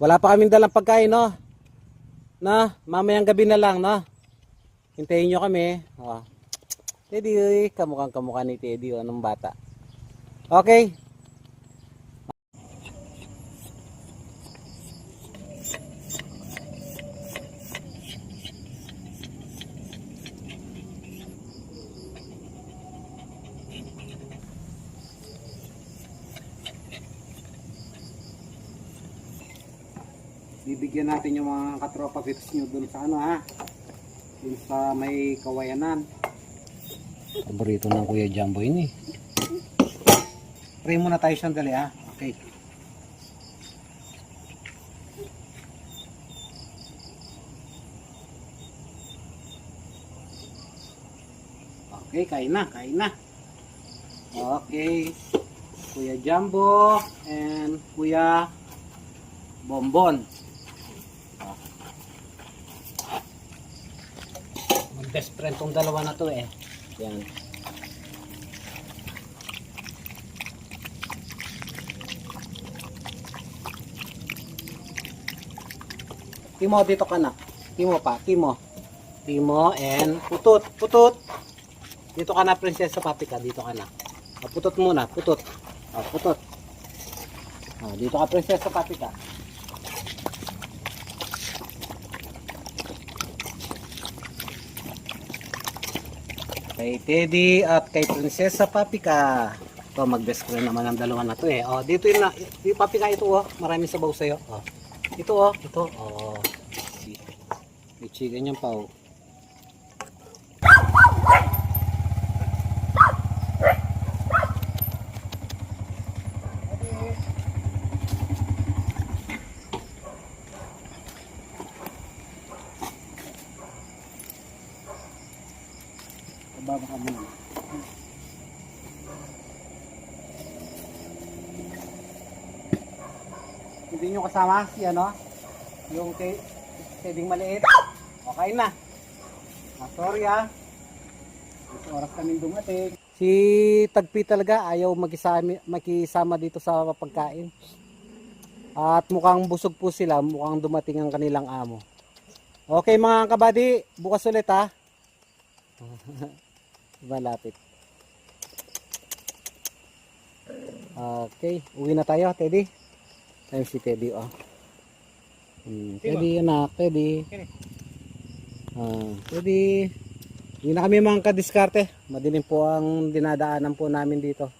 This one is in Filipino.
Wala pa kaming dalang pagkain, no? Na, mamayang gabi na lang, no? Hintayin nyo kami. Oh. Teddy, kamukha ni Teddy, nung bata. Okay. Bibigyan natin yung mga katropa pitos nyo dun sa ano, ha? Dun sa may kawayanan. Paborito ng Kuya Jumbo yun, eh. Pray muna tayo sandali, ha? Okay. Okay, kain na. Okay. Kuya Jumbo and Kuya Bonbon. Best friend tong dalawa na to, eh. Yan. Timo, dito ka na. Timo and Putot. Dito ka na, Prinsesa Papika. Dito ka na. Putot muna. Putot. Dito ka, Prinsesa Papika. Kay Teddy at kay Prinsesa Papika. Ito, mag-best friend naman ang dalawa na to, eh. Oh, dito yun na. Papika, ito, oh. Maraming sabaw sa'yo. Oh. Ito. Oh. May chicken yan pa, oh. Baba ka muna. Hindi nyo kasama si yung Teddy maliit. Okay na. Sorry, ha. Ito oras kaming dumating. Si Tagpi talaga ayaw makisama dito sa pagkain. At mukhang busog po sila. Mukhang dumating ang kanilang amo. Okay mga kabady, bukas ulit, ha. Malapit. Okay, uwi na tayo, Teddy. Ayun si Teddy, oh. Teddy, anak, Teddy. Teddy. Hindi na kami mga kadiskarte. Madilim po ang dinadaanan po namin dito.